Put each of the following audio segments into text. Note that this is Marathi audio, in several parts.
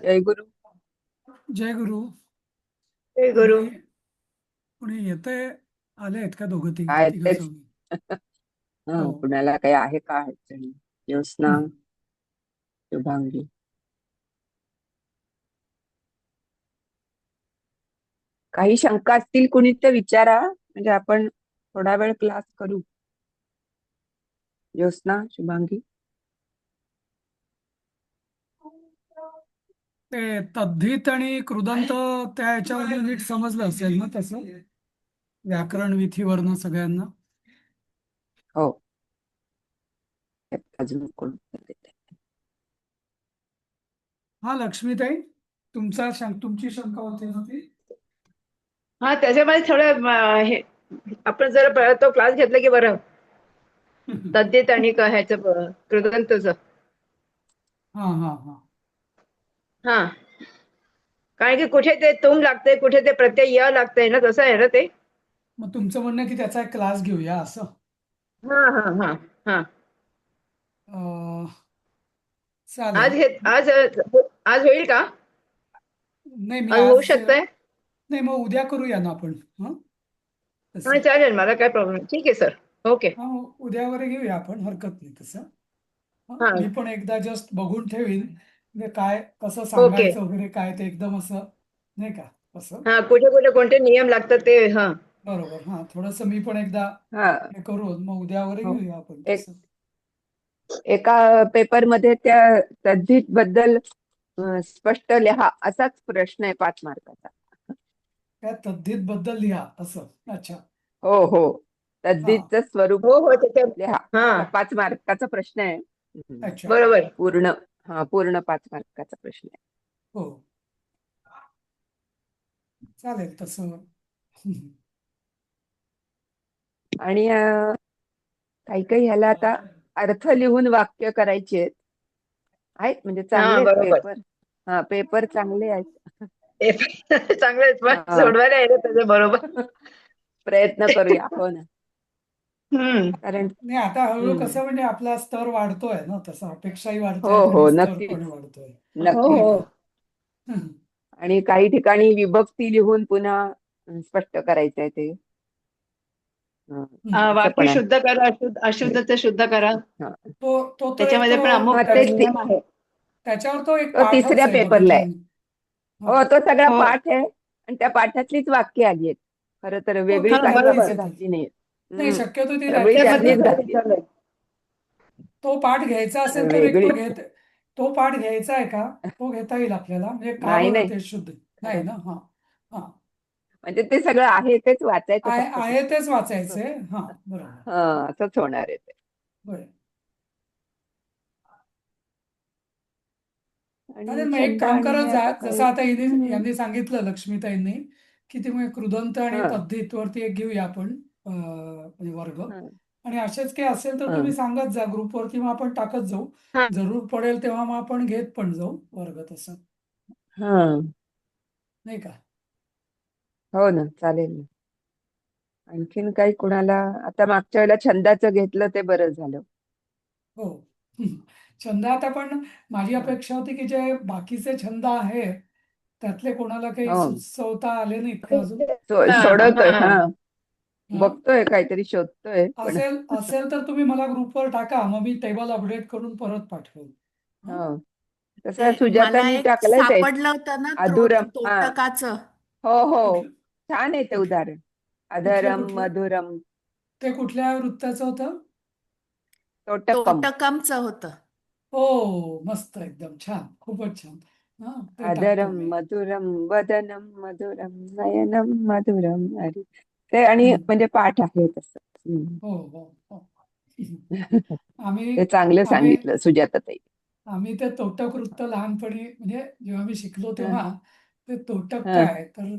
जय गुरु. जय गुरु. जय गुरु. कोणी कोणी येतंय? आले आहेत का दोघं काय तिघ तेच चौघी? हा, हो. कुणाला काही आहे का अडचणी? ज्योत्स्ना, शुभांगी. काही शंका असतील कुणी तर विचारा, म्हणजे आपण थोडा वेळ क्लास करू. ज्योत्स्ना, शुभांगी. ते तद्धित आणि कृदंत त्या याच्यावर नीट समजलं असेल ना तसं, व्याकरण विधीवरनं सगळ्यांना. हो. अजून कोण देते? हा, लक्ष्मीताई, तुमची शंका होती ना ती? हा, त्याच्यामध्ये थोडं हे आपण जर तो क्लास घेतला की बरं, तद्धित आणि ह्याचं कृदंतचं. हा हा हा. हा, कारण की कुठे ते तुम लागते, कुठे ते प्रत्यय य लागतंय ना, तसं आहे ना ते. मग तुमचं म्हणणं की त्याचा एक क्लास घेऊया असं? हा हा हा हा. अं, आज चालेल. आज आज होईल का? नाही, मी आज होऊ आज शकतंय? नाही, मग उद्या करूया ना आपण. हा, तसं. हा, चालेल, मला काय प्रॉब्लेम. ठीक आहे सर. ओके. हा, मग उद्या वगैरे घेऊया आपण, हरकत नाही तसं. हा, मी पण एकदा जस्ट बघून ठेवीन, म्हणजे काय कसं ओके. सांगायचं वगैरे, काय ते एकदम असं नाही का असं. हा, कुठे कुठे कोणते नियम लागतात ते. हा, बरोबर. हा, थोडस मी पण एकदा हा. हे करून मग उद्या वगैरे हो. घेऊया आपण एक तसं. एका पेपर मध्ये त्या तद्धित बद्दल स्पष्ट लिहा असाच प्रश्न आहे 5 मार्काचा. त्या तद्धित बद्दल लिहा असं. अच्छा. हो हो, हा. तद्धितचं स्वरूप हो हो, त्याच्या लिहा. हा, 5 मार्काचा प्रश्न आहे. अच्छा. बरोबर. पूर्ण 5 मार्काचा प्रश्न आहे. हो, चालेल तसं. आणि काही काही ह्याला आता अर्थ लिहून वाक्य करायचे आहेत, म्हणजे हा, चांगले आहेत बरोबर. पेपर. हा, पेपर चांगले आहेत. चांगलं आहे, पण हा. सोडवायला आहे ना त्याचं बरोबर. प्रयत्न करूया. हो ना. हम्म. कारण नाही, आता हळूहळू हम्म. कसं म्हणजे आपला स्तर वाढतोय ना, तसा अपेक्षाही हो वाढतायत हो, आणि स्तर नक्कीच पण वाढतोय, हो नाही नक्कीच. हो. का? हम्म. आणि काही ठिकाणी विभक्ती लिहून पुन्हा स्पष्ट करायचंय ते. असं वाक्य पण आहे. शुद्ध करा, अशुद्धते शुद्ध करा. हा. तो एक त्याच्यामध्ये पण हा, अमुक तेच नियम आहे. त्याच्यावर तो एक तो पाठच 3ऱ्या आहे, पेपरला बघितला आहे. मी. हा. हो, तो सगळा हो पाठ आहे आणि त्या पाठातलीच वाक्य आली आहेत. खरं तर हो, वेगळी ती हा, काही त्यातलीच बरोबर. वाक्य येते. घातली नाहीत. नाही, शक्यतो ती वेगळी त्यातलीच त्यामध्ये त्यातलीच येते. काय घातली. विचारलंय? तो पाठ घ्यायचा असेल तर एक वेगळी. तो पाठ घ्यायचा आहे का? तो घेता येईल आपल्याला, म्हणजे का नाही बरं नाही, ते शुद्ध नाही खरं ना? हा हा. म्हणजे ते सगळं आहे तेच वाचायचं फक्त आहे तेच असं. वाचायचंय. हा, बरोबर. हा, असंच होणार आहे ते. बरं. आणि चालेल, मग एक छंद काम आणि करत हे जा, आता जसं काय. आता यांनी सांगितलं, लक्ष्मीताईंनी, की ते मग कृदंत आणि हा तद्धित वरती एक घेऊया आपण म्हणजे वर्ग. हा आणि असेच काही असेल तर हा तुम्ही सांगत जा ग्रुपवरती, मग आपण टाकत जाऊ. हा, जरूर पडेल तेव्हा मग आपण घेत पण जाऊ वर्ग, तसं हा. नाही का? हो ना, चालेल ना. आणखीन काही कुणाला? आता मागच्या वेळेला छंदाचं घेतलं ते बरं झालं. हो. छंद आता पण माझी हा. अपेक्षा होती की जे बाकीचे छंद आहेत त्यातले कोणाला काही हो, सुचवता आले नाहीत का अजून? हा, सोडवतोय. हा. हा, हा? बघतोय, काहीतरी शोधतोय पण. असेल तर तुम्ही मला ग्रुपवर टाका, मग मी टेबल अपडेट करून परत पाठवेल. हा? हो, ते तसं मला सुजातानी एक टाकलंय ते सापडलं होतं ना, अधुरम. हा, तोटकाचं. हो हो, कुठलं छान आहे ते कुठ उदाहरण. कुठलं अधरम कुठलं मधुरम ते कुठल्या वृत्ताचं होतं? तोटकम. तोटकमचं होतं. हो, मस्त, एकदम छान, खूपच छान. हा, ते टाकतो अधरम मी. मधुरम वदनम मधुरम नयनम मधुरम. अरे, ते आणि हम्म. म्हणजे पाठ आहे तसं. हो हो हो. आम्ही ते चांगलं आम्ही सांगितलं सुजाताताई. आम्ही ते तोटक वृत्त लहानपणी, म्हणजे जेव्हा मी शिकलो हं, तेव्हा, ते तोटक हं, काय तर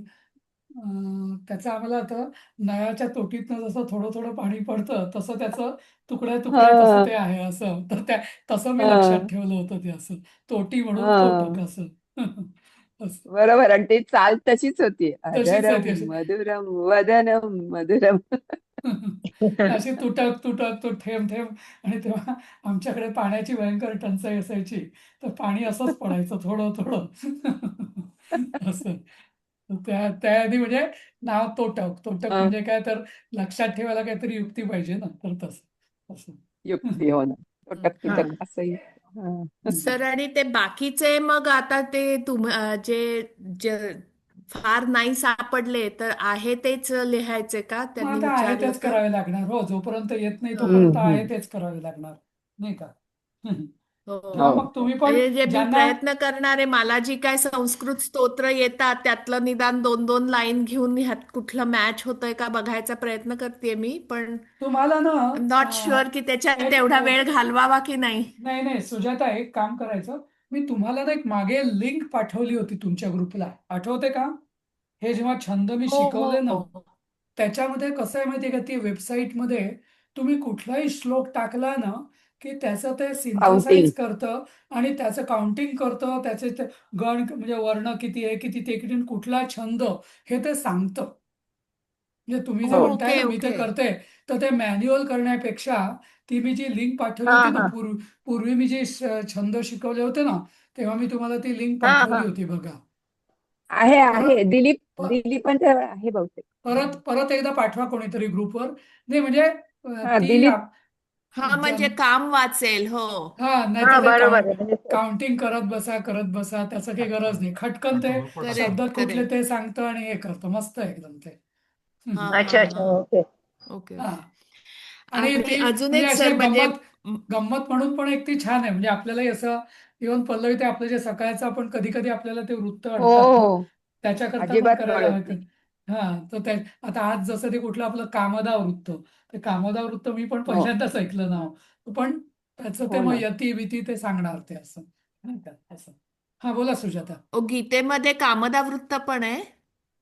त्याचं आम्हाला आता नळाच्या तोटीतनं जसं थोडं थोडं पाणी पडतं तसं त्याचं तुकड्या तुकड्या तसं हं, ते आहे, असं. तर तसं मी लक्षात हं, ठेवलं होतं, ते असं तोटी म्हणून तोटक हं. असं. असं बरोबर. आणि ती चाल तशीच होती. तशीच आहे अधरम ती अशी. मधुरम वदनम मधुरम. अशी तुटक तुटक तो थेंब थेंब. आणि तेव्हा आमच्याकडे पाण्याची भयंकर टंचाई असायची, तर पाणी असंच पडायचं थोडं थोडं. असं. तर त्या आधी म्हणजे नाव तोटक. तोटक हं, म्हणजे काय, तर लक्षात ठेवायला काहीतरी युक्ती पाहिजे ना, तर तसं असं. युक्ती हो ना. तुटक हा. तुटक असंही. हं. हम्म. सर आणि ते बाकीचे मग आता ते जे जे फार नाही सापडले तर आहे तेच लिहायचे का? मग त्यांनी आता आहे विचारलं तेच तर. करावे लागणार. हो, जोपर्यंत येत नाही हं. तोपर्यंत हम्म. आहे तेच करावे लागणार, नाही का? हो. किंवा हो. मग तुम्ही पण म्हणजे जे मी ज्यांना प्रयत्न करणारे, मला जी काय संस्कृत स्तोत्र येतात त्यातलं निदान 2-2 लाईन घेऊन ह्यात कुठलं मॅच होतंय का बघायचा प्रयत्न करते मी, पण तुम्हाला ना नॉट शुअर की त्याच्यात एक एवढा वेळ घालवावा की नाही. नाही नाही सुजाता, एक काम करायचं. मी तुम्हाला ना एक मागे लिंक पाठवली होती तुमच्या ग्रुपला, आठवते का? हे जेव्हा छंद मी हो शिकवले ना, हो त्याच्यामध्ये कसं आहे माहितीये का, ती वेबसाईटमध्ये तुम्ही कुठलाही श्लोक टाकला ना, की त्याचं ते काउंटिंग. सिंथसाइज करतं आणि त्याचं काउंटिंग करतं, त्याचे ते गण म्हणजे वर्ण किती आहे, किती ते किती, कुठला छंद, हे ते सांगतं. म्हणजे तुम्ही जे हो. म्हणताय ओके ना मी ते ओके. करते, तर ते मॅन्युअल करण्यापेक्षा ती मी जी लिंक पाठवली हा होती ना, हा पूर्वी मी जे छंद शिकवले होते ना, तेव्हा मी तुम्हाला ती लिंक हा पाठवली हा होती बघा. आहे परत आहे. दिलीप प- दिलीपांच्या आहे बहुतेक. परत परत एकदा पाठवा कोणीतरी ग्रुपवर. नाही म्हणजे हा ती दिलीप. हा म्हणजे जम काम वाचेल. हो. हा, नाही हा तर ते बरोबर आहे म्हणजे काउंटिंग करत बसा, त्याचं काही गरज नाही. खटकन ते शब्द करेक्ट कुठले करेक्ट. ते सांगतं आणि हे करतं, मस्त आहे एकदम ते. हा हा अच्छा हा. अच्छा ओके. ओके हा. ओके. आणि आणि ती अजून म्हणजे एक अशी सर एक म्हणजे गंमत म्हणून पण एक ती छान आहे. म्हणजे आपल्यालाही असं इव्हन पल्लवी, ते आपलं जे सकाळचं आपण कधी कधी आपल्याला ते वृत्त हो अडतात ना, हो. त्याच्याकरता पण अजिबात करायला कळत हवं. नाही. हा. तर आता आज जसं ते कुठलं आपलं कामदा वृत्त, ते कामदा वृत्त मी पण हो पहिल्यांदाच ऐकलं नाव. पण त्याचं ते हो मग ना. यती भीती ते सांगणार ते असं, नाही का असं. हा, बोला सुजाता. गीतेमध्ये कामदा वृत्त पण आहे.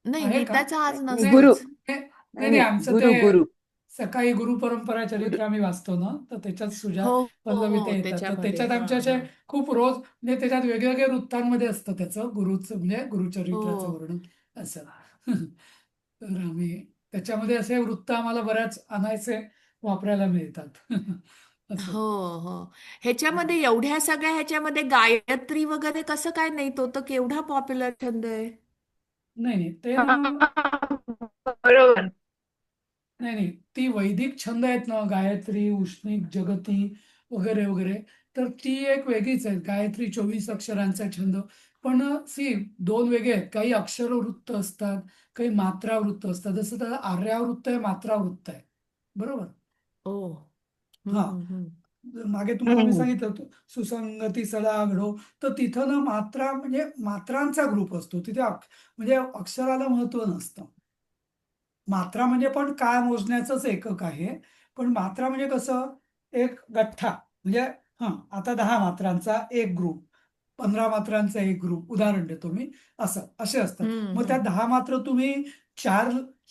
नाही, आहे का? गीताचा आज नाही गुरु. नसतोच. नाही नाही नाही नाही, नाही. आमचं ते गुरु गुरु. सकाळी गुरुपरंपरा गुरु. चरित्र आम्ही वाचतो ना, तर त्याच्यात हो हो पल्लवी हो ते येतात, तर त्याच्यामध्ये. त्याच्यात हा आमच्या असे हा. खूप रोज म्हणजे त्याच्यात वेगवेगळ्या वृत्तांमध्ये असतं त्याचं गुरुचं म्हणजे हो गुरुचरित्राचं वर्णन असं. तर आम्ही त्याच्यामध्ये असे वृत्त आम्हाला बऱ्याच आणायचे वापरायला मिळतात. असं. हो हो. ह्याच्यामध्ये एवढ्या सगळ्या ह्याच्यामध्ये गायत्री वगैरे कसं काय नाही? तो तर केवढा पॉप्युलर छंद आहे. नाही नाही ते हा ना, बरोबर. नाही नाही, ती वैदिक छंद आहेत ना, गायत्री, उष्णिक, जगती वगैरे वगैरे, तर ती एक वेगळीच आहे. गायत्री 24 अक्षरांचा छंद. पण दोन वेगळे आहेत. काही अक्षरवृत्त असतात, काही मात्रावृत्त असतात. जसं त्याला आर्यावृत्त आहे, मात्रावृत्त आहे. बरोबर. ओ. हा. हम्म. मागे तुम्हाला मी हम्म. सांगितलं होतं सुसंगती सडा घडो, तर तिथं ना मात्रा म्हणजे मात्रांचा ग्रुप असतो तिथे. म्हणजे अक्षराला महत्व नसतं. मात्रा म्हणजे पण काळ मोजण्याचंच एकक आहे. पण मात्रा म्हणजे कसं, एक गठ्ठा म्हणजे, आता 10 मात्रांचा एक ग्रुप, 15 मात्रांचा एक ग्रुप, उदाहरण देतो मी. असे असतात. मग त्या हम्म. 10 मात्र तुम्ही चार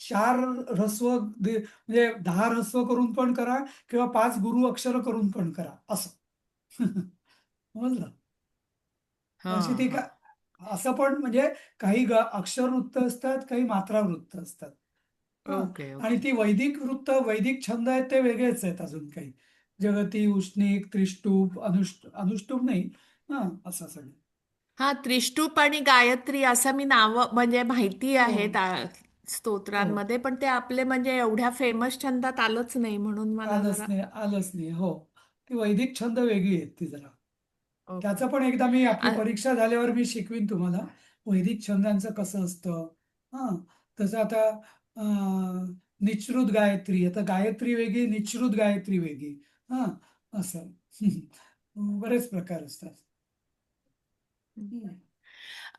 चार म्हणजे 10 ऱ्हस्व करून पण करा किंवा 5 गुरु अक्षर करून पण करा असं. समजलं? हा अशी ती हा. का असं पण म्हणजे काही अक्षर वृत्त असतात, काही मात्रा वृत्त असतात. हा. ओके आणि ओके. ती वैदिक छंद आहेत ते वेगळेच आहेत अजून काही. जगती, उष्णिक, त्रिष्टूप, अनुष्टूप नाही. असं सगळं. हा, त्रिष्टुप आणि गायत्री असं मी नाव म्हणजे माहिती हो आहेत हो. स्तोत्रांमध्ये, पण ते आपले म्हणजे एवढ्या फेमस छंदात आलंच नाही म्हणून मला जरा. आलंच नाही. हो. ती वैदिक छंद वेगळी आहेत ती जरा. ओके. त्याचं पण एकदा मी आपली आ- परीक्षा झाल्यावर मी शिकवीन तुम्हाला वैदिक छंदांचं कसं असतं. हा. तसं आता निश्रुत गायत्री, आता गायत्री वेगळी, निश्रुत गायत्री वेगळी. हा. असं. बरेच प्रकार असतात. हम्म.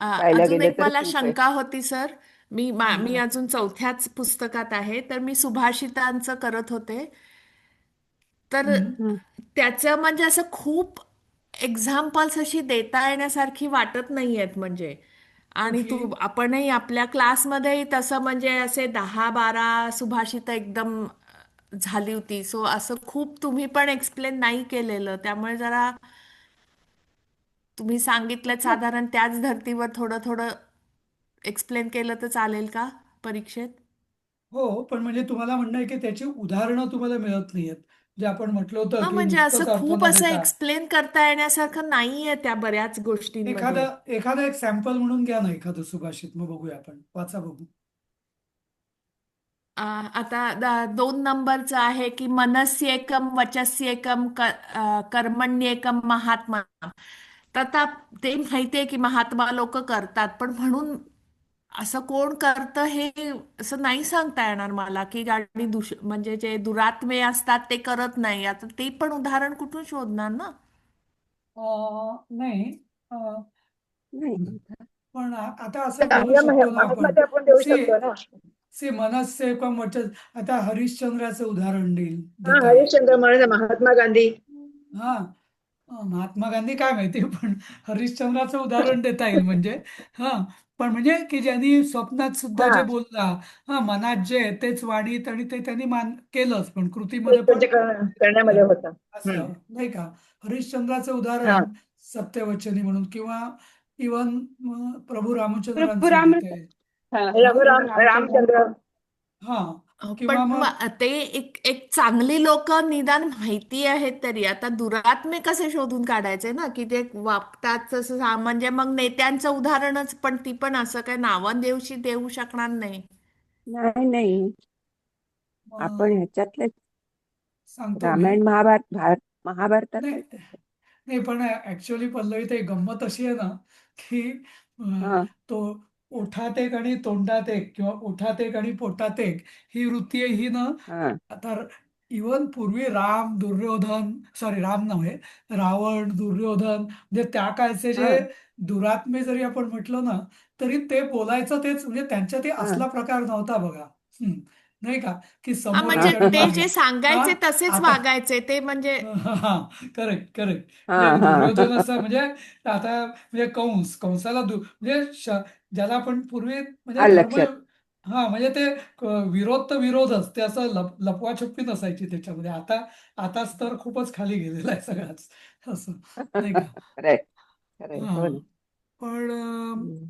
पाहायला अजून गेलं एक तर मला खूप आहे. शंका होती सर. मी हा. अजून चौथ्याच पुस्तकात आहे, तर मी सुभाषितांचं करत होते. तर हम्म. हम्म. त्याचं म्हणजे असं खूप एक्झाम्पल्स अशी देता येण्यासारखी वाटत नाहीयेत म्हणजे. आणि कुठली? आपणही आपल्या क्लासमध्येही तसं म्हणजे असे 10-12 सुभाषित एकदम झाली होती. सो असं खूप तुम्ही पण एक्सप्लेन नाही केलेलं, त्यामुळे जरा तुम्ही सांगितलं साधारण त्याच धर्तीवर थोडं थोडं एक्सप्लेन केलं तर चालेल का परीक्षेत? हो, पण म्हणजे तुम्हाला म्हणणं आहे की त्याची उदाहरणं तुम्हाला मिळत नाहीयेत. जे आपण म्हटलं होतं हा की म्हणजे असं नुसतंच अर्थ खूप न असं देता एक्सप्लेन करता येण्यासारखं नाहीये त्या बऱ्याच गोष्टींमध्ये. एखादं एक सॅम्पल म्हणून घ्या ना एखादं सुभाषित, मग बघूया आपण. वाचा बघू. आता 2 नंबरचं आहे की मनस्येकम वचस्येकम कर्मण्येकम महात्मा. तर आता ते माहितीये की महात्मा लोक करतात, पण म्हणून असं कोण करतं हे असं नाही सांगता येणार मला की गाडी म्हणजे जे दुरात्मे असतात ते करत नाही. आता ते पण उदाहरण कुठून शोधणार ना. नाही, अ, नाही. पण आता असं करू चांगल्या शकतो ना आपण. महात्माचे आपण देऊ सी शकतो ना. सी मनस्सेकम वचस. आता हरिश्चंद्राचं उदाहरण हा, देता येईल. हरिश्चंद्र म्हणून महात्मा गांधी. हा, महात्मा गांधी काय माहिती, पण हरिश्चंद्राचं उदाहरण देता येईल म्हणजे. हा, पण म्हणजे की ज्यांनी स्वप्नात सुद्धा जे हा, बोलला, मनात जे आहे तेच वाणीत, आणि ते त्यांनी केलंच पण कृतीमध्ये तेच पण त्यांच्या करण्यामध्ये केलं. होतं. असं नाही का. हरिश्चंद्राचं हा, उदाहरण सत्यवचनी म्हणून, किंवा इवन प्रभू प्रभू रामचंद्रांचं राम देता येईल. हा, हा, प्रभू रामचंद्र. हा, पण किंवा मग ते एक एक चांगली लोक निदान माहिती आहेत तरी. आता दुरात्मे कसे शोधून काढायचे ना की ते वागतात तसं म्हणजे मग नेत्यांचं उदाहरणच, पण ती पण असं काय नावं देऊ शकणार नाही. नाही नाही, आपण अं, ह्याच्यातले सांगतो मी. रामायण महाभारतात नाही नाही, पण ऍक्च्युअली पल्लवी ते गंमत अशी आहे ना की हा तो ओठात एक आणि तोंडात एक, किंवा ओठात एक आणि पोटात एक, ही वृत्ती आहे ही ना. हा आता इवन पूर्वी राम नव्हे, रावण, दुर्योधन, म्हणजे त्या काळचे हा जे दुरात्मे जरी आपण म्हटलं ना, तरी ते बोलायचं तेच, म्हणजे त्यांच्या ते हा असला प्रकार नव्हता बघा. हम्म, नाही का, की हा समोर म्हणजे एक आणि ते मागे. जे हा, सांगायचे तसेच आता वागायचे ते म्हणजे. हा, करेक्ट करेक्ट. हा म्हणजे हा दुर्योधन असं, म्हणजे आता म्हणजे कंसाला म्हणजे ज्याला आपण पूर्वी म्हणजे आलं धर्म. लक्षात. हा, म्हणजे ते विरोध तर विरोधच, ते असं लपवाछपवी नसायची त्याच्यामध्ये. आता स्तर खूपच खाली गेलेला आहे सगळाच, असं नाही का. खरंय खरंय, हा, हो ना. पण हम्म.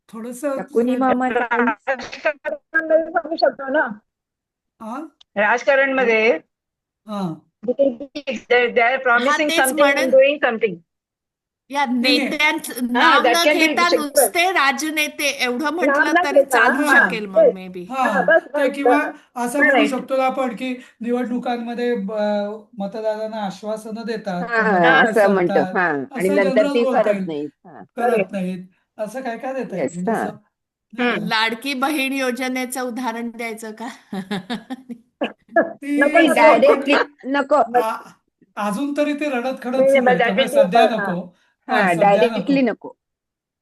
थोडस शकुनी जरा. मामा त्यांचं राजकारणामध्ये सांगू शकतो ना. हा, राजकारणमध्ये हा, दे आर हा प्रॉमिसिंग तेच समथिंग अँड म्हणेन. Doing something. या नाही नाही. नेत्यांचं हा, नाव दॅट न कॅन बी घेता शक्य. नुसते राजनेते एवढं नाम म्हटलं न तरी घेता, चालू हा, हा, शकेल मग तेच. May be. हा, हा, बस ते बस किंवा असं म्हणू राईट. शकतो ना आपण की निवडणुकांमध्ये मतदारांना आश्वासनं देतात हा पण मतं काय असं म्हणतो, सांगतात, हा आणि असं नंतर जनरल ती बोलता करत येईल. नाही. हा करत नाहीत, असं काय काय देता येईल येस, म्हणजे हा असं, नाही का. लाडकी बहीण योजनेचं उदाहरण द्यायचं का? नको नाही ती नको. पण डायरेक्टली ती नको. आ- अजून तरी ते रडत खडत नाही सुरू नाही, आहे, दॅट त्यामुळे विल टू. सध्या हा, नको. हा हा, सध्या नको. डायरेक्टली नको.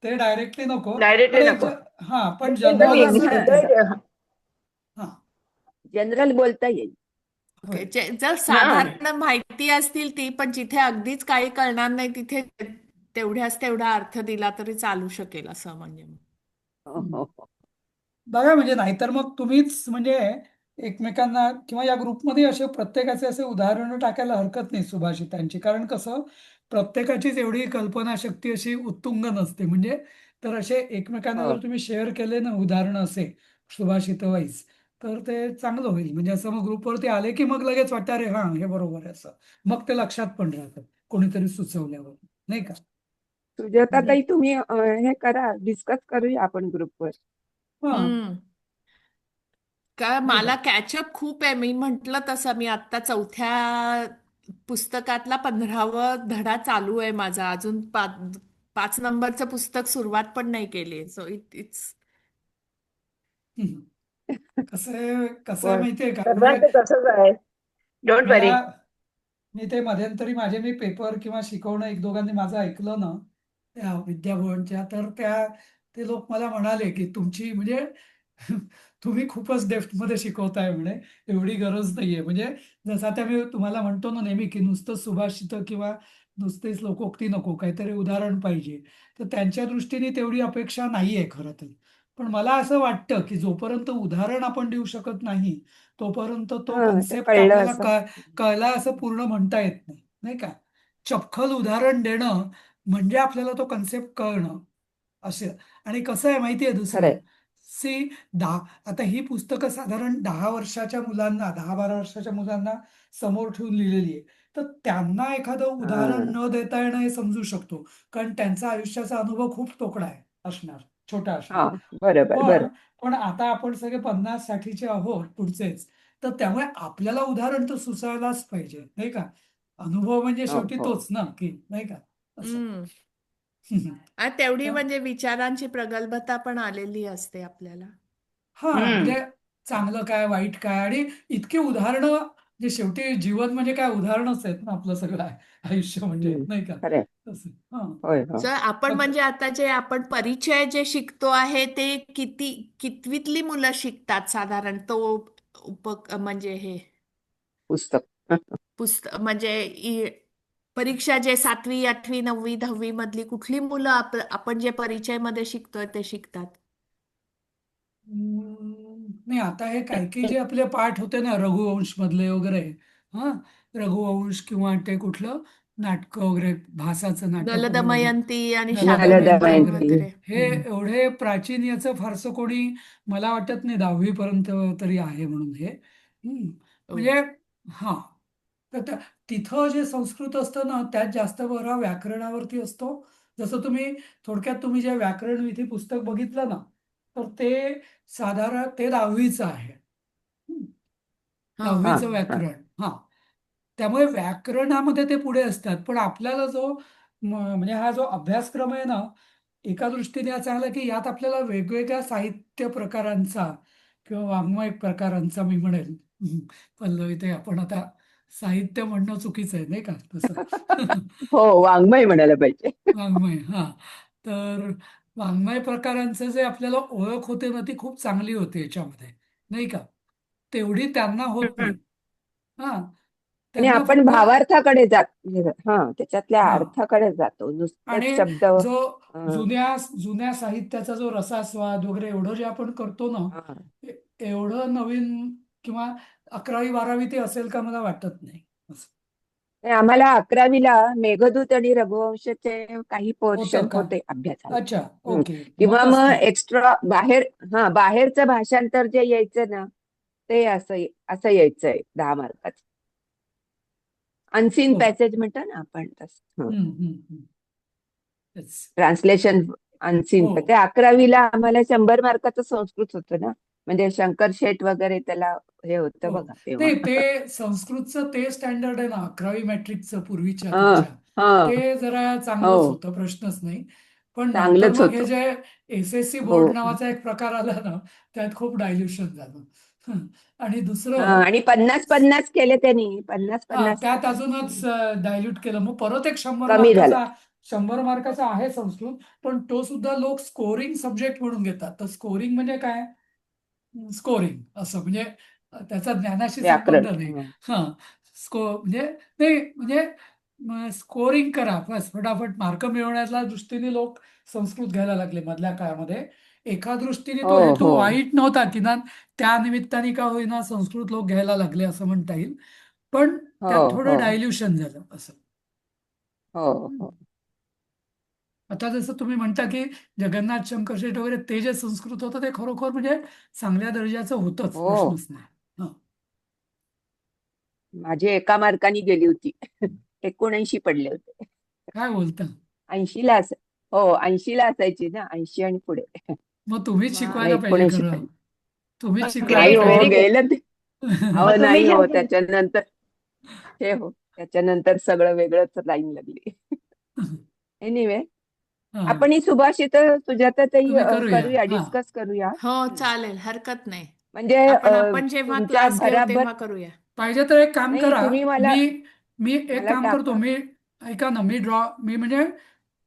ते डायरेक्टली नको. पण डायरेक्टली एक नको. हा, पण किंवा जनरल सिम्पली असं. हा हा, जनरल बोलता येईल. ओके, होय. जर हा, साधारण माहिती असतील ती, पण जिथे अगदीच काही कळणार नाही तिथे तेवढा अर्थ दिला तरी चालू शकेल असं म्हणजे. हो हम्म. हो हो. बघा, म्हणजे नाहीतर मग तुम्हीच म्हणजे एकमेकांना किंवा या ग्रुपमध्ये असे प्रत्येकाचे असे उदाहरणं टाकायला हरकत नाही सुभाषितांची, कारण कसं प्रत्येकाचीच एवढी कल्पनाशक्ती अशी उत्तुंग नसते. म्हणजे तर असे एकमेकांना हो. जर तुम्ही शेअर केले ना उदाहरणं असे सुभाषित वाईज, तर ते चांगलं होईल. म्हणजे असं मग ग्रुपवरती आले की मग लगेच वाटतं अरे हा, हे बरोबर आहे असं. मग ते लक्षात पण राहतं कोणीतरी सुचवल्यावर, नाही का. सुजाताताई, तुम्ही हे करा, डिस्कस करूया आपण ग्रुपवर. हा, हम्म. का नाही का. मला कॅचअप खूप आहे. मी म्हंटल तसं मी आत्ता 4थ्या पुस्तकातला 15वा धडा चालू आहे माझा. अजून 5 नंबरचं पुस्तक सुरुवात पण नाही केली. So it's. हम्म. कसं आहे पण माहितीये का, म्हणजे सर्वांचं तसंच आहे. डोंट मला वरी. मी ते मध्यंतरी मी पेपर किंवा शिकवणं एक दोघांनी माझं ऐकलं ना, त्या विद्याभवनच्या, तर ते लोक मला म्हणाले की तुमची म्हणजे तुम्ही खूपच डेप्थमध्ये शिकवताय म्हणे, एवढी गरज नाहीये. म्हणजे जसं आता मी तुम्हाला म्हणतो ना नेहमी की नुसतं सुभाषित किंवा नुसतेच लोकोक्ती नको, काहीतरी उदाहरण पाहिजे. तर त्यांच्या दृष्टीने तेवढी अपेक्षा नाहीये खरं तर. पण मला असं वाटतं की जोपर्यंत उदाहरण आपण देऊ शकत नाही, तोपर्यंत तो हा ते कन्सेप्ट कळलं आपल्याला असं. कळला असं पूर्ण म्हणता येत नाही, नाही का. चपखल उदाहरण देणं म्हणजे आपल्याला तो कन्सेप्ट कळणं, असं. आणि कसं आहे माहितीये दुसरं, खरंय. सी आता ही पुस्तकं साधारण 10 वर्षाच्या मुलांना, 10-12 वर्षाच्या मुलांना समोर ठेवून लिहिलेली आहे. तर त्यांना एखादं उदाहरण हा न देता येणं हे समजू शकतो. कारण त्यांचा आयुष्याचा अनुभव खूप तोकडा आहे असणार, छोटा असणार. हा बरोबर पण बरोबर. पण आता आपण सगळे 50-60चे आहोत पुढचेच. तर त्यामुळे आपल्याला उदाहरण तर सुचायलाच पाहिजे, नाही का? अनुभव म्हणजे हो शेवटी हो. तोच ना, की नाही का? असं. हम्म. आणि तेवढी तर म्हणजे विचारांची प्रगल्भता पण आलेली असते आपल्याला. हा हम्म. म्हणजे चांगलं काय वाईट काय आणि इतकी उदाहरणं, म्हणजे शेवटी जीवन म्हणजे काय उदाहरणच आहेत ना, आपलं सगळं आयुष्य म्हणजे, हम्म. नाही का? खरंय. तसं हा. होय हो. सर आपण मग म्हणजे आता जे आपण परिचय जे शिकतो आहे ते कितवीतली मुलं शिकतात साधारण तो म्हणजे हे पुस्तक. पुस्तक म्हणजे परीक्षा जे 7वी, 8वी, 9वी, 10वी मधली कुठली मुलं आपण जे परिचय मध्ये शिकतोय ते शिकतात? नाही, आता हे काही काही जे आपले पाठ होते ना रघुवंश मधले वगैरे, हा, रघुवंश किंवा ते कुठलं नाटक वगैरे, भासाचं नाटक वगैरे बघितलं, नलदमयंती आणि नल नल दमयंती शाकुंतलम वगैरे, दमयंती. वगैरे. हे एवढे प्राचीन, याचं फारसं कोणी, मला वाटत नाही 10वी पर्यंत तरी आहे म्हणून हे. ओ. म्हणजे हा, तर तिथं जे संस्कृत असतं ना त्यात जास्त भर व्याकरणावरती असतो. जसं थोडक्यात तुम्ही जे व्याकरण विधी पुस्तक बघितलं ना, तर ते साधारण ते 10वीचं आहे. हं. हा. 10वीचं हा व्याकरण. हा, त्यामुळे व्याकरणामध्ये ते पुढे असतात. पण आपल्याला म्हणजे हा जो अभ्यासक्रम आहे ना, एका दृष्टीने हा चांगला की यात आपल्याला वेगवेगळ्या साहित्य प्रकारांचा किंवा वाङ्मय प्रकारांचा, मी म्हणेल, पल्लवी, ते आपण आता साहित्य म्हणणं चुकीचं आहे, नाही का? तसं हो, वाङ्मय म्हणायला पाहिजे. वाङ्मय, हा, तर वाङ्मय प्रकारांचं जे आपल्याला ओळख होते ना, ती खूप चांगली होते याच्यामध्ये, नाही का? तेवढी त्यांना होत हम्म. नाही. हा, आणि त्यांना आपण फक्त भावार्थाकडे जात, हा त्याच्यातल्या हा, अर्थाकडे जातो, नुसतेच आणि शब्द. जो अं, जुन्या जुन्या साहित्याचा जो रसास्वाद वगैरे एवढं जे आपण करतो ना, हा. एवढं नवीन किंवा 11वी-12वी ते असेल का मला वाटत नाही. असं आणि आम्हाला 11वीला मेघदूत आणि रघुवंशचे काही होतं पोर्शन का? होते अभ्यासाला. अच्छा, हम्म. ओके, किंवा मग मग असतील. एक्स्ट्रा बाहेरचं भाषांतर जे यायचं ना, ते असं असं यायचंय 10 मार्काचं. अनसीन हो. पॅसेज म्हणतो ना आपण तसं. हम्म, हम्म, हम्म. तेच. Translation unseen. हो, ते 11वीला आम्हाला 100 मार्काचं संस्कृत होतं ना, म्हणजे शंकर शेठ वगैरे त्याला हे होतं हो. बघा तेव्हा. नाही, ते संस्कृतचं ते स्टँडर्ड आहे ना 11वी मॅट्रिकचं पूर्वीच्या हा तुमच्या, हा. ते जरा हो, चांगलंच होतं, प्रश्नच नाही. पण नंतर चांगलंच मग हे होतं. जे एस-एस-सी हो. बोर्ड नावाचा एक प्रकार आला ना, त्यात खूप डायल्युशन झालं. आणि हा, दुसरं, आणि 50-50 केले त्यांनी, 50-50 त्यात केले. अजूनच डायल्यूट केलं. मग परत एक 100 कमी झालं. मार्काचा 100 मार्काचा आहे संस्कृत, पण तो सुद्धा लोक स्कोरिंग सब्जेक्ट म्हणून घेतात. तर स्कोरिंग म्हणजे काय? स्कोरिंग असं म्हणजे त्याचा ज्ञानाशी व्याकरण. संबंध नाही. हं. हा, म्हणजे नाही, म्हणजे स्कोरिंग करा बस, फटाफट मार्क मिळवण्याच्या दृष्टीने लोक संस्कृत घ्यायला लागले मधल्या काळामध्ये. एका दृष्टीने हो तो हेतू हो वाईट नव्हता, किमान त्या निमित्ताने का होईना संस्कृत लोक घ्यायला लागले असं म्हणता येईल. पण हो त्यात थोडं हो डायल्युशन झालं असं. हो हो. आता जसं तुम्ही म्हणता की जगन्नाथ शंकरशेठ वगैरे, ते जे संस्कृत होतं ते खरोखर म्हणजे चांगल्या दर्जाचं होतंच, हो. प्रश्नच नाही. हं. माझी 1 मार्काने गेली होती. 79 पडले होते. काय बोलता? 80ला हो, 80ला असायची ना, 80 आणि पुढे. मग तुम्हीच आणि शिकवायला पाहिजे 79 खरं. पडले. तुम्हीच शिकवायला नाही ग्रेट, हो, व्हेरी पाहिजे. गुड. गेलं ते. अहो मग तुम्ही नाही घ्या. हो, त्याच्यानंतर हे हो, त्याच्यानंतर सगळं वेगळंच लाईन लागली. एनिवे, हा, आपण ही सुभाषित सुजाताताई तुम्ही करूया. करूया, हा, डिस्कस करूया. हो चालेल, हरकत नाही. म्हणजे आपण जेव्हा तुमच्या क्लास घेऊ भराभर. तेव्हा करूया. पाहिजे तर एक काम नाही, करा. तुम्ही मला मी मी एक मला काम करतो. टाका. ऐका ना, मी म्हणजे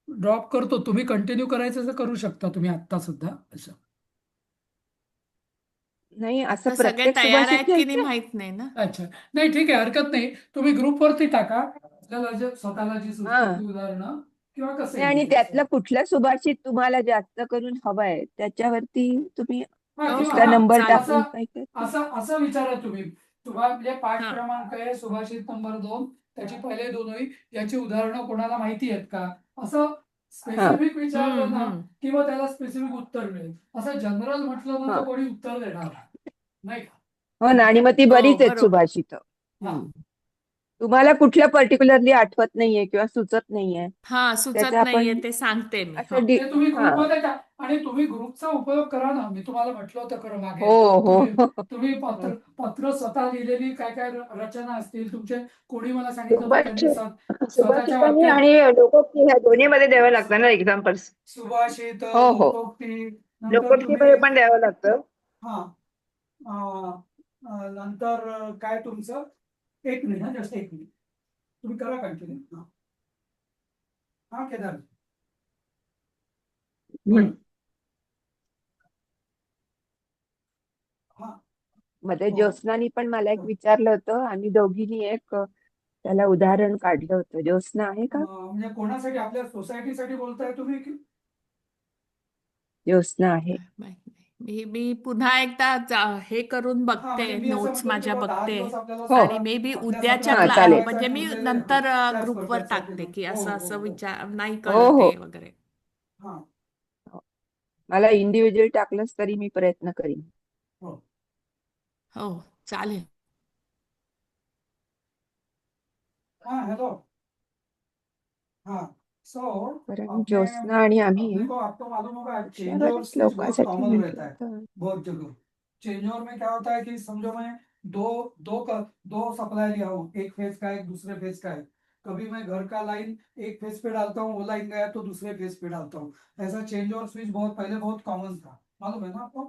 ड्रॉप करतो. तुम्ही कंटिन्यू करायचं असं करू शकता तुम्ही आत्ता सुद्धा असं. नाही, असं आता सगळे प्रत्येक तयार सुभाषित आहेत की नाही घ्यायचं. माहित नाही ना. अच्छा, नाही, ठीक आहे, हरकत नाही. तुम्ही ग्रुपवरती टाका आपल्याला जे स्वतःला जी हा, सुचतात ती उदाहरणं, किंवा नाही, कसंही आणि घ्यायचं. त्यातलं कुठलं सुभाषित तुम्हाला जास्त करून हवंय त्याच्यावरती तुम्ही हा, किंवा एक्स्ट्रा ओके, नंबर चालेल. टाकून असं काय काय. असं असं विचारा तुम्ही. तुम्हाला म्हणजे पाठ हा. क्रमांक आहे सुभाषित नंबर 2, त्याची पहिले 2 ओळी, याची उदाहरणं कोणाला माहिती आहेत का, असं स्पेसिफिक विचारलं ना हम्म. की मग त्याला स्पेसिफिक उत्तर मिळेल. असं जनरल म्हटलं ना हा तर कोणी उत्तर देणार नाही. नाही का? हो ना, आणि मग ती हो, बरीच आहेत बरोबर. सुभाषित. हा. तुम्हाला कुठलं पर्टिक्युलरली आठवत नाहीये किंवा सुचत नाहीये हा, त्याचं सुचत नाहीये आपण ते सांगते मी. हो. असं ते तुम्ही हा. ग्रुपमध्ये टाक आणि तुम्ही ग्रुपचा उपयोग करा ना. मी तुम्हाला म्हटलं होतं खरं हो मागे. हो तुम्ही हो. तुम्ही हो. पत्र स्वतः लिहिलेली काय काय रचना असतील तुमचे. कोणी मला सांगितलं होतं त्यांनी स्वतःच्या सुभाषितांनी वाक्यात आणि लोकोक्ती ह्या दोन्हीमध्ये द्यावं लागतं ना एक्झाम्पल्स. सुभाषित, हो हो. लोकोक्ती, नंतर तुम्ही लोकोक्तीमध्ये पण द्यावं लागतं. हा नंतर काय तुमचं. एक मिनिट हा, जस्ट एक मिनिट. तुम्ही करा कंटिन्यू. हा केदार बोला. हा. मध्ये हो. ज्योत्स्नानी पण मला एक हो. विचारलं होतं, आम्ही दोघींनी एक त्याला उदाहरण काढलं होतं. ज्योत्स्ना आहे का? म्हणजे कोणासाठी आपल्या सोसायटीसाठी बोलताय तुम्ही की ज्योत्स्ना आहे. माहित नाही. मी पुन्हा एकदा हे करून हा बघते, म्हणजे मी असं नोट्स म्हणतो की माझ्या बुवा 10 बघते दिवस आपल्याला हो आणि स्वतः मे बी आपल्या उद्याच्या हा स्वतःला चालेल. म्हणजे घडवायचं मी म्हणजे नंतर त्याच ग्रुपवर पर्पजसाठी टाकते की हो असं हो असं हो विचार नाही हो कळते हो वगैरे. हा हो. मला इंडिव्हिज्युअल टाकलंस तरी मी प्रयत्न करीन. हो हो, चालेल. हाँ हेलो हाँ सो कारण अपने ज्योत्स्ना आणि आम्ही अपने को आपको मालूम होगा चेंज अक्षराला और स्विच बहुत श्लोकासाठी कॉमन म्हटलं रहता है होतं. बहुत जगह। चेंज ओवर में क्या होता है कि समझो मैं दो दो सप्लाई लिया हूँ, एक फेज का एक दूसरे फेज का है। कभी मैं घर का लाइन एक फेज पे डालता हूँ, वो लाइन गया तो दूसरे फेज पे डालता हूँ। ऐसा चेंज और स्विच बहुत पहले बहुत कॉमन था, मालूम है ना आपको।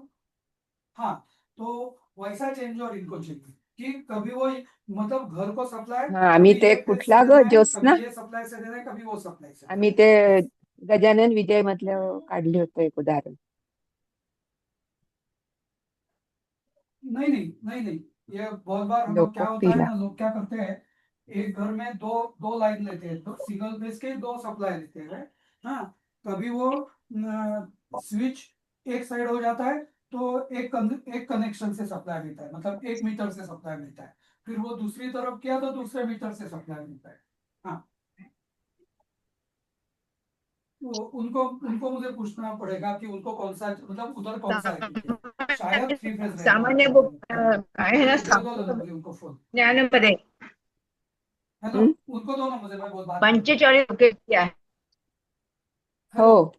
हाँ तो वैसा चेंज और इनको चाहिए कि कभी वो मतलब घर को सप्लाई हा, आम्ही कभी ते ये फेज से कुठला ग देना है, ज्योत्स्ना, कभी ये सप्लाई से देना है, कभी वो सप्लाई से देना आम्ही है। ते गजानन विजय मधलं काढले होतं एक उदाहरण. नहीं नहीं नहीं नहीं, ये बहुत बार हम लोग क्या होता है लोकोक्तीला. ना, लोग क्या करते हैं एक घर में दो दो लाइन लेते हैं, तो सिंगल फेज के दो सप्लाई लेते हैं। हाँ कभी वो स्विच एक साइड हो जाता है तो एक कनेक्शन से सप्लाई मिलता है, मतलब एक मीटर से सप्लाई मिलता है। फिर वो दूसरी तरफ किया तो दूसरे मीटर से सप्लाई मिलता है। हाँ तो उनको उनको मुझे पूछना पड़ेगा कि उनको कौन सा मतलब उधर कौन सा है ठीक है। शायद थ्री फेज रहेगा सामान्य आपके घर बुक में। आहे ना, उनको दो ना मुझे उनको फोन। ज्ञानमध्ये हेलो हं? उनको दो ना मुझे, मैं बहुत बात करता हूँ। 45 लोकोक्ती आहे. हो, हॅलो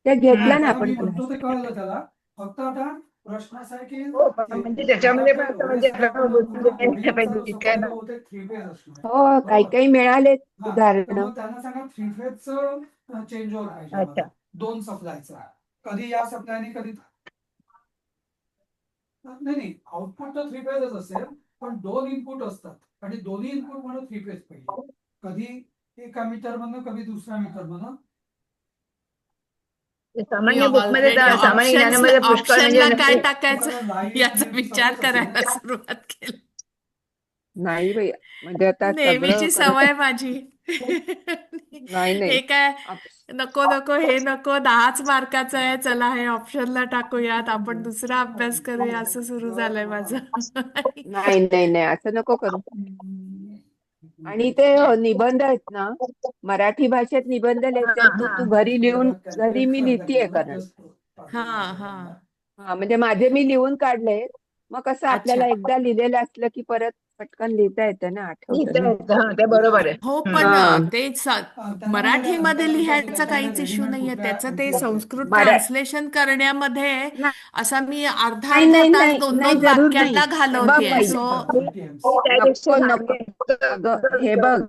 त्या घेतला ना त्याला आपण मी त्याला. म्हणतो ते कळलं त्याला. फक्त आता प्रश्न असा आहे की हो पण ते म्हणजे त्याच्यामध्ये पण घरातले असं एवढे म्हणजे सारे आपल्याला आपण म्हणतो ना, बुद्धी ओडियनचा पाहिजे जो इतकं सपोज ना. तो होते थ्री फेज असणार, हो, काही बरोबर। काही मिळालेत हा तर उदाहरणं. मग त्यांना सांगा थ्री फेजचं चेंज ओव्हर पाहिजे अच्छा. मला, दोन सप्लायचा, कधी या सप्लायने कधी नाही नाही, आउटपुट तर थ्री फेजच असेल पण दोन इनपुट असतात आणि दोन्ही इनपुट म्हणून थ्री फेज पाहिजे, कधी एका मीटर मधनं कधी दुसऱ्या मीटर मधनं। ते मी सामान्य बुकमध्ये ऑलरेडी सामान्य ज्ञानामध्ये पुष्कळ म्हणजे ऑप्शनला काय नक्की टाकायचं तुम्हाला लाईट याचा बीट विचार सगळंच असेल ना। करायला सुरुवात केली. नाही बाई, म्हणजे आता सगळं नेहमीची करत. सवय माझी. नाही नाही. हे काय आप- नको नको हे नको, 10च मार्काचं आहे, चला हे ऑप्शनला टाकूयात, आपण दुसरा अभ्यास करूया, असं सुरू झालंय माझं. नाही नाही नाही, असं नको करू. आणि ते निबंध आहेत ना, मराठी भाषेत निबंध लिहायचे आहेत, हा तू हा तू घरी लिहून, घरी कॅल्क्युलेट मी कर लिहितीये देंगे ना, कारण. जस्ट हा हा. हा, म्हणजे माझे मी लिहून काढले. मग कसं अच्छा. आपल्याला एकदा लिहिलेलं असलं की परत पटकन लिहिता येतं ना, आठवतं ना. हा ते बरोबर आहे. हो, हम्म. पण हा. ते त्यांना म्हणजे काय मराठीमध्ये अंतराळीचं लिहायचा त्यांच्याकडे काहीच इश्यू रेडीमेड नाहीये. कुठल्या त्याचं ते ह्याची असते संस्कृत मरा ट्रान्सलेशन करण्यामध्ये असा मी अर्धा नाही अर्धा नाही तास नाही दोन नाही, दोन जरूर नाही. वाक्याला हे बघ घालवतेय. बाई, सो मी त्यापेक्षा नको नको. सांगेन. अगं हे बघ,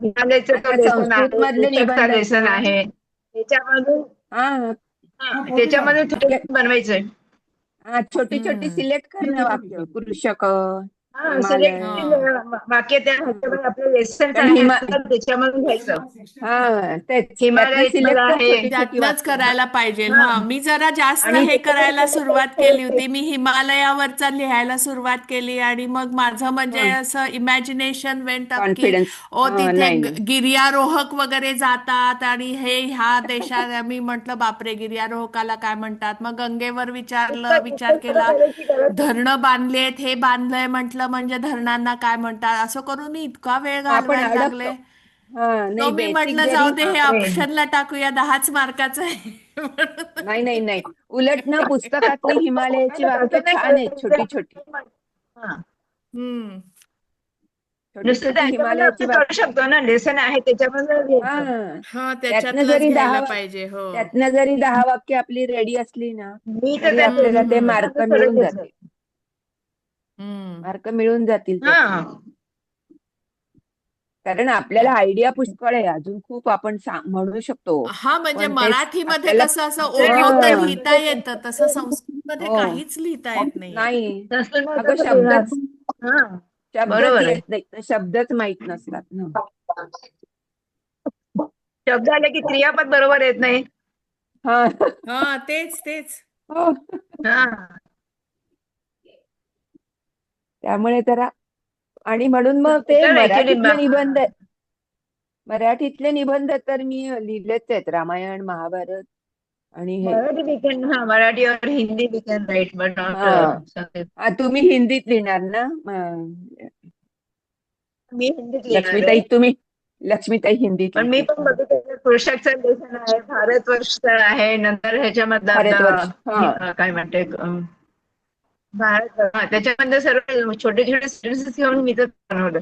हिमालयचं तो आता लेसन संस्कृत आहे, मधले पुस्तकचा निबंध आहेत लेसन ना. आहे त्याच्यामध्ये. हा. हा कॉपी करा त्याच्यामध्ये ना। आपल्या बनवायचंय. हा, छोटी छोटी हम्म. सिलेक्ट कर ना वाक्य. कृषक, हा हिमालय. सिलेक्ट हा. वाक्य त्या ह्याच्यामध्ये आपलं लेसनच कारण आहे तर त्याच्यामधून घ्यायचं. हा, तेच त्यातनं हिमालय इथलं सिलेक्ट कर आहे. छोटी छोटी त्यातनच वाक्य. करायला पाहिजे. हा हा, मी जरा जास्त आणि हे करायला सुरुवात केली त्याच्यामध्ये होती. मी हिमालयावरचा लिहायला सुरुवात केली आणि मग माझं म्हणजे असं इमॅजिनेशन वेंट अप की कॉन्फिडन्स. ओ तिथे नाही नाही. गिर्यारोहक वगैरे जातात आणि हे ह्या देशात, मी म्हटलं बापरे गिर्यारोहकाला काय म्हणतात. मग गंगेवर विचार उत्तर केला, करायची गरज नाही. धरणं बांधलेत, हे बांधलंय म्हटलं म्हणजे धरणांना काय म्हणतात. असं करून मी इतका वेळ आपण घालवायला लागले. अडकतो. नाही तो मी बेसिक म्हटलं जरी जाऊ दे, हे बापरे. ऑप्शनला टाकूया, 10च मार्काचं आहे. नाही नाही नाही उलट ना पुस्तकातली हिमालयाची वाक्य तसं नाही छान आहेत, करायचं. छोटी छोटी हा. हम्म. छोटी नुसतं छोटी त्याच्यामध्ये हिमालयाची आपण करू शकतो ना, लेसन आहे त्याच्यामध्ये हा घ्यायचं. हा, त्यातनं त्याच्यातलंच जरी घ्यायला पाहिजे. हो. त्यातनं जरी 10 वाक्य आपली रेडी असली ना मी तर तरी त्या आपल्याला ते हम्म. मार्क पुस्तकातच मिळून थोडं घेतलं. जातील. हम्म. मार्क मिळून जातील हा त्यातनं. कारण आपल्याला आयडिया पुष्कळ आहे, अजून खूप आपण म्हणू शकतो. हा, म्हणजे पण ते मराठीमध्ये आपल्याला कसं असं ओघवतं हा, लिहिता येतं, तसं संस्कृतमध्ये हो काहीच लिहिता येत नाहीये. नाही संस्कृतमध्ये अगं कसं लिहिणार? हा शब्दच बरोबर आहे. येत नाही, शब्दच माहित नसतात ना. शब्द आले की क्रियापद बरोबर येत नाही. हा हा, तेच तेच. हो. हा त्यामुळे जरा आणि म्हणून मग ते तर ऍक्च्युली मराठीतले निबंध तर मी लिहिलेच आहेत, रामायण महाभारत आणि हे. मराठी वी कॅन, हा मराठी और Hindi we can write but not हा संस्कृत. तुम्ही हिंदीत लिहिणार ना? मी हिंदीत लिहिणार लक्ष्मीताई आहे. तुम्ही लक्ष्मीताई हिंदीत पण मी लिहितील. पण बघितलं पुरुषाचं लेसन आहे, भारतवर्ष आहे, नंतर ह्याच्यामधलं भारतवर्ष आपलं काय म्हणते भारत, त्याच्यामध्ये सर्व छोटे छोटे सेंटेन्सेस घेऊन मी तर बनवलं.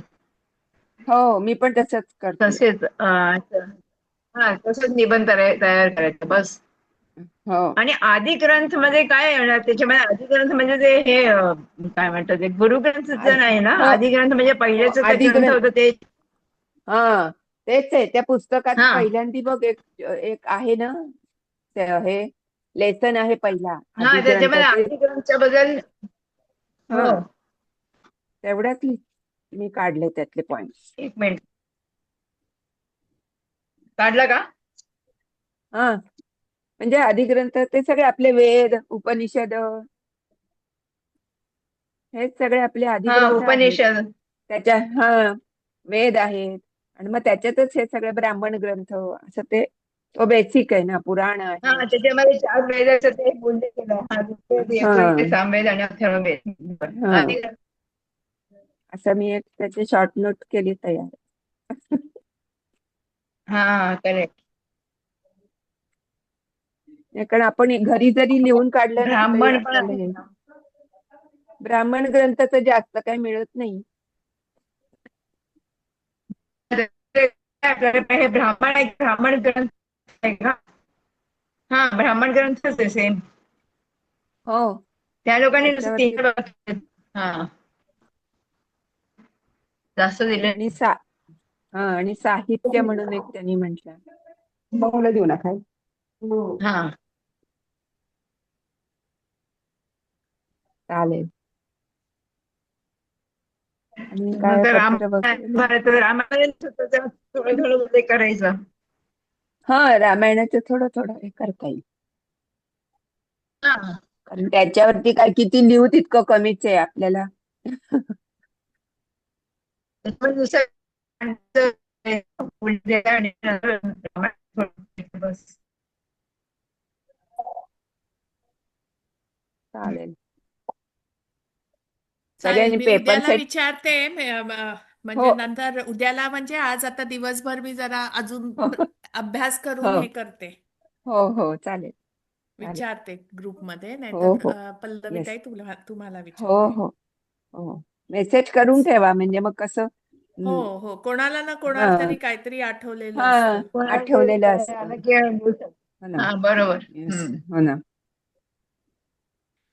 हो मी पण तसंच करते. तसेच हा तसंच निबंध तयार करायचं बस. हो आणि आदी ग्रंथ मध्ये काय येणार, त्याच्यामध्ये आदी ग्रंथ म्हणजे ते हे काय म्हणतात ते गुरुग्रंथचं नाही ना. हो आदी ग्रंथ म्हणजे पहिलेच ते आदी ग्रंथ ग्रंथ. होतं ते. हा तेच आहे, त्या पुस्तकात हा पहिल्यांदी बघ एक आहे ना, हे लेसन आहे पहिला हा आदी त्याच्यामध्ये ग्रंथाचे. आदी ग्रंथच्या बद्दल. हा हो तेवढ्यात मी काढले त्यातले पॉइंट. एक मिनिट काढला का? हा म्हणजे आदी ग्रंथ ते सगळे आपले वेद उपनिषद हे सगळे आपले आदी हा ग्रंथ आहेत. उपनिषद. त्याच्या वेद आहेत आणि मग त्याच्यातच हे सगळे ब्राह्मण ग्रंथ असं ते बेसिक आहे ना, पुराण हा आहे. त्याच्यामध्ये 4 वेदाचं ते बोलले गेलं. हा हा सामवेद आणि अथर्ववेद. हा आदी असं मी एक त्याचे शॉर्ट नोट केली तयार. हा करेक्ट. कारण आपण घरी जरी लिहून काढलं ना तरी ब्राह्मण पण आपल्याला आहे हे ना. ब्राह्मण ग्रंथाचं जास्त काही मिळत नाही. हे ब्राह्मण एक ब्राह्मण ग्रंथ आहे का? हा ब्राह्मण ग्रंथच आहे सेम. हो त्या लोकांनी नुसतं त्याच्यावरती 3 वाक्य. हा जास्त दिले. आणि आणि साहित्य म्हणून एक त्यांनी म्हटलं. बघूला देऊ नका. हा चालेल. आणि काय नंतर पत्र वगैरे. रामायण थोडं थोडं ते करायचं. रामायणाचं थोडं थोडं हे करता येईल. हा कारण त्याच्यावरती काय किती लिहू तितकं कमीच आहे आपल्याला. बस. चालेल. चालेल, सगळ्यांनी मी पेपर उद्याला सेट. विचारते. हो म्हणजे नंतर उद्याला, म्हणजे आज आता दिवसभर मी जरा अजून हो अभ्यास करून हो हे करते, हो चालेल चालेल. विचारते ग्रुपमध्ये, हो नाहीतर हो येस. पल्लवीताई तुम्हाला हो विचारते. हो हो मेसेज करून ठेवा म्हणजे मग कसं. हो हो, कोणाला ना हा कोणाला तरी काहीतरी आठवलेलं हा असतं. आठवलेलं असतं. हो ना. बरोबर. येस हो ना.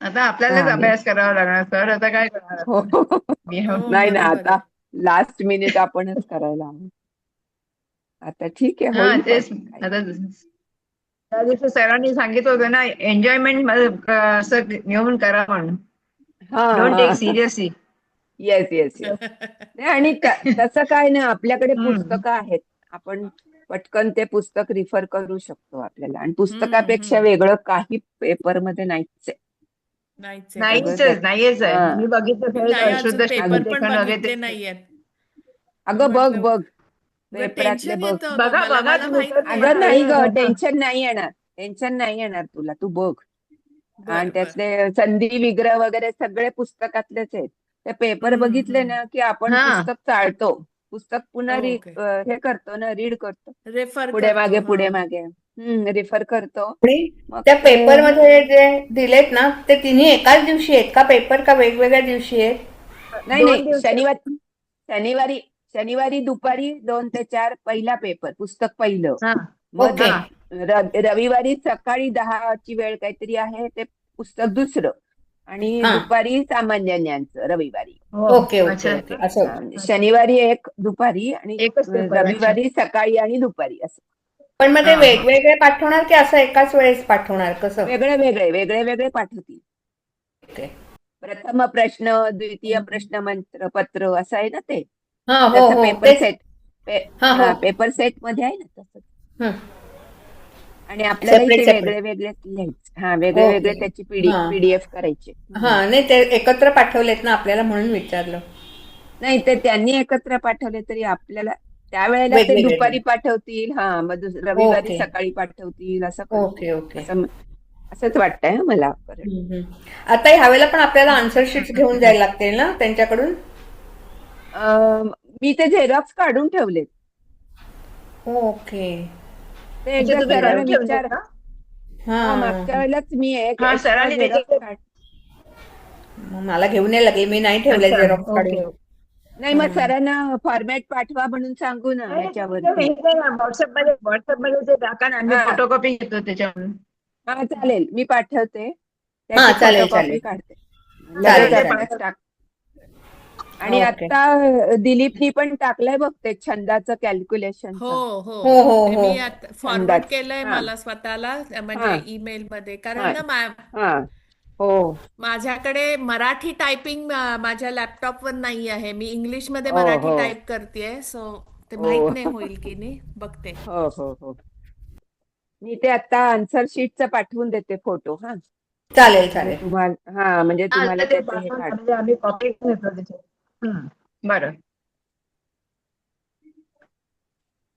आता आपल्यालाच चालेल. अभ्यास करावा लागणार सर. आता काय करणार हो आपण. हो, नाही ना, बरोबर आता आहे. लास्ट मिनिट आपणच करायला हवं. आता ठीक आहे, हा होईल पण तेच काही. आता त्या दिवशी सरांनी सांगितलं होतं ना, एन्जॉयमेंट असं घेऊन करा म्हणून. डोंट टेक हा सिरियसली. Yes yes yes. नाही आणि तसं काय नाही, आपल्याकडे हम्म पुस्तकं आहेत. आपण पटकन ते पुस्तक रिफर करू शकतो आपल्याला. आणि पुस्तकापेक्षा हम्म. वेगळं काही पेपरमध्ये नाहीच आहे. नाहीच आहे, सगळं बरोबर आहे. नाहीच नाहीच आहे. हा मी बघितलं मी नाही शुद्ध अजून पेपर पण लेखन बघितले वगैरे. नाहीयेत. अगं म्हटलं बघ उगा पेपरातले टेन्शन बघ. येतं ग बघा मला, बघा मला तुम्ही माहित तर नाही अगं ना. नाही ग, बघा. टेन्शन नाही येणार तुला, तू बघ. आणि बर बर. त्यातले संधी विग्रह वगैरे सगळे पुस्तकातलेच आहेत. ते पेपर बघितले हम्म. ना की आपण हा पुस्तक चाळतो. पुस्तक पुन्हा ओके. हे करतो ना, रीड करतो. रेफर पुढे मागे करतो. पुढे हा. मागे रिफर करतो. आणि मग त्या ते पेपरमध्ये जे दिलेत ना ते तिन्ही एकाच दिवशी आहेत का पेपर का वेगवेगळ्या दिवशी आहेत? नाही 2 नाही, दिवस शनिवारी शनिवारी दुपारी 2 ते 4 पहिला पेपर, पुस्तक पहिलं. हा मग ओके. हा रविवारी सकाळी 10ची वेळ काहीतरी आहे, ते पुस्तक दुसरं. आणि हा. दुपारी सामान्य ज्ञानचं रविवारी. हो ओके ओके अच्छा ओके असं. म्हणजे शनिवारी एक दुपारी आणि एकच पेपर अच्छा रविवारी सकाळी आणि दुपारी असं. पण मग ते हा हा वेगवेगळे पाठवणार की असं एकाच वेळेस पाठवणार कसं? वेगळे वेगळे पाठवतील. ओके. प्रथम प्रश्न, द्वितीय प्रश्न मंत्र पत्र असं आहे ना ते. हा हो जसं हो पेपर तेच. सेट हा हो. पेपर सेट मध्ये आहे ना तसं. हं. आणि आपल्याला सेपरेट इथे सेपरेट. वेगळे वेगळे लिहायचे. वेगळे वेगळे ओके. त्याची हा पीडीएफ करायचे. हा नाही ते एकत्र पाठवलेत ना आपल्याला म्हणून विचारलं. नाही, ते त्यांनी एकत्र पाठवले तरी आपल्याला त्यावेळेला ते वेगवेगळे दुपारी दिले. पाठवतील. मग रविवारी ओके सकाळी पाठवतील असं करतील. Okay okay. असंच वाटतंय मला. कारण आता ह्यावेळेला पण आपल्याला आन्सर शीट्स घेऊन जायला लागतील ना त्यांच्याकडून? मी ते झेरॉक्स काढून ठेवलेत. ओके. ते अच्छा एकदा तुम्ही सरांना काढून ठेवले विचार. का मागच्या हा वेळेलाच मी एक हा एक्स्ट्रा सरांनी झेरॉक्स दिलेले मग मला घेऊन यायला लागेल. मी नाही ठेवले अच्छा झेरॉक्स ओके काढून. नाही, मग सरांना फॉर्मॅट पाठवा म्हणून सांगू ना नाही ह्याच्यावरती. व्हॉट्सअपमध्ये ते टाका ना आम्ही हा फोटोकॉपी घेतो त्याच्यावरून हा चालेल, मी पाठवते. हा त्याची चालेल फोटोकॉपी चालेल काढते. लगेच चालेल ते चालेल. आत्ताच टाक. आणि ओके. आता दिलीपनी पण टाकलंय बघ ते छंदाचं हो कॅल्क्युलेशनचं. हो हो हो ते हो. मी आता फॉरवर्ड छंदाच. केलंय हा मला स्वतःला हा म्हणजे ईमेल मध्ये हा कारण ना हा हो माझ्याकडे मराठी टायपिंग माझ्या लॅपटॉपवर नाही आहे. मी इंग्लिश मध्ये हो मराठी हो टाईप करतेय सो ते हो माहित नाही होईल की नाही बघते. हो हो हो. मी ते आता आन्सर शीटचं पाठवून देते फोटो. चालेल म्हणजे चालेल. तुम्हाला ते त्याचं हे पाठवून द्या, काढ. म्हणजे आम्ही कॉपी घेतो त्याच्यात बरं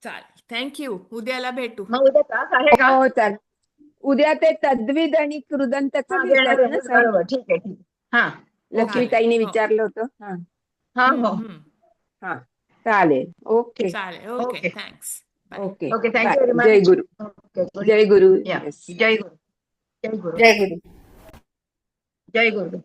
चालेल, थँक्यू. उद्याला भेटू. मग उद्या तास आहे का हो चालेल. उद्या ते तद्विध आणि कृदंतचं हा घेतायत घेणार ना आहे सर? बरोबर ठीक आहे हा ओके चालेल. लक्ष्मीताईंनी हो. विचारलं होतं. हा हम्म, हो हम्म. हा चालेल. ओके चालेल. Okay, okay thanks. Bye. Okay. Okay bye. Thank you very जय मच गुरु. ओके जय गुरु. या येस. जय गुरु जय गुरु जय गुरु. जय गुरु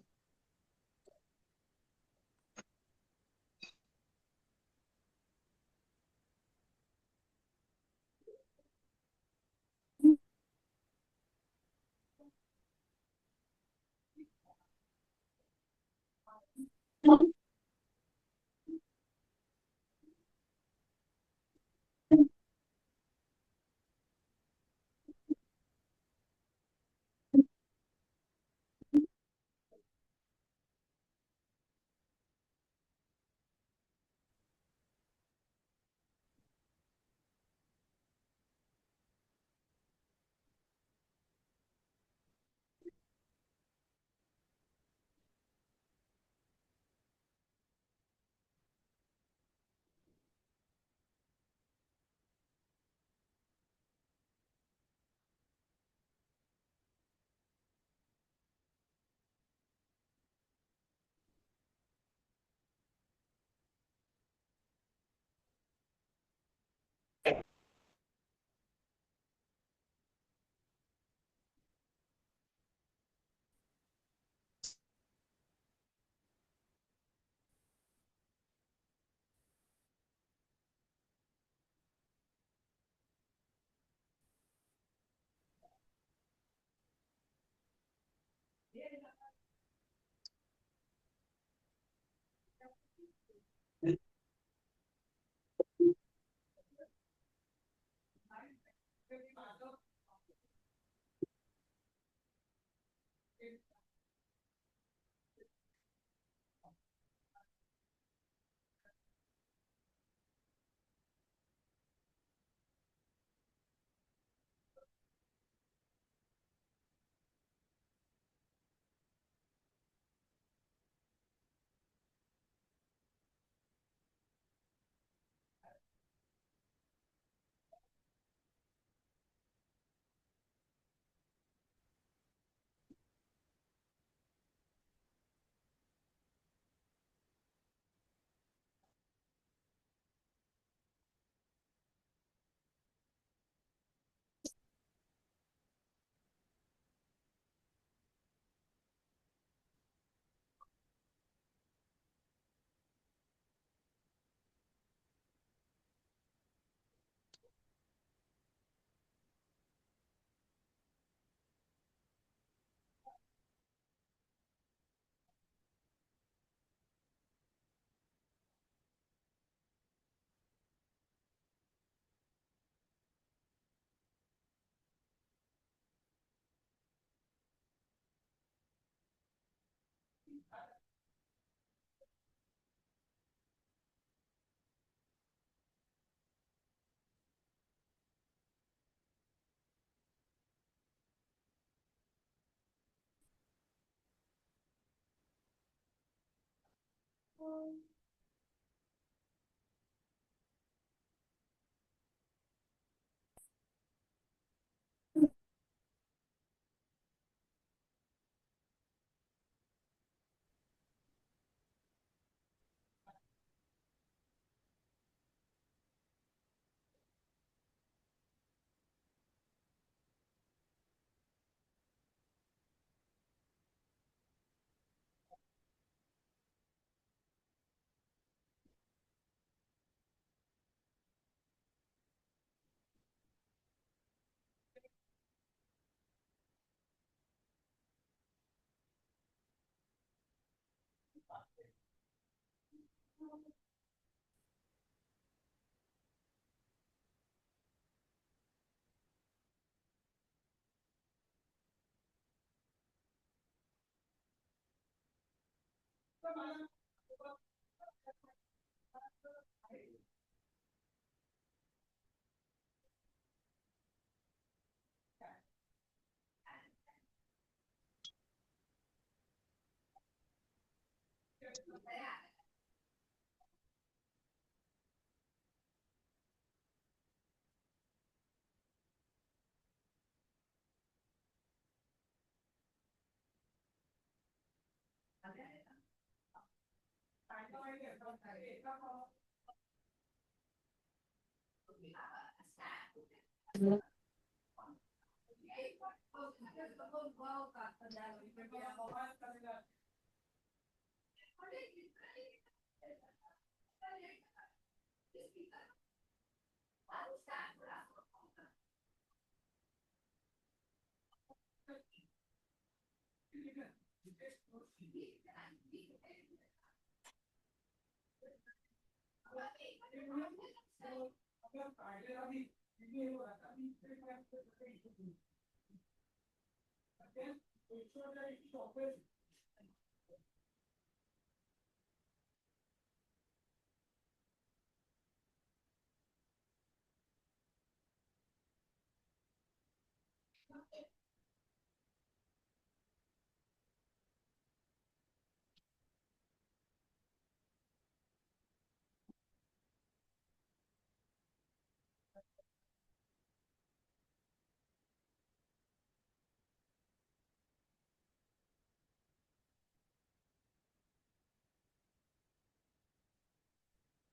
Okay.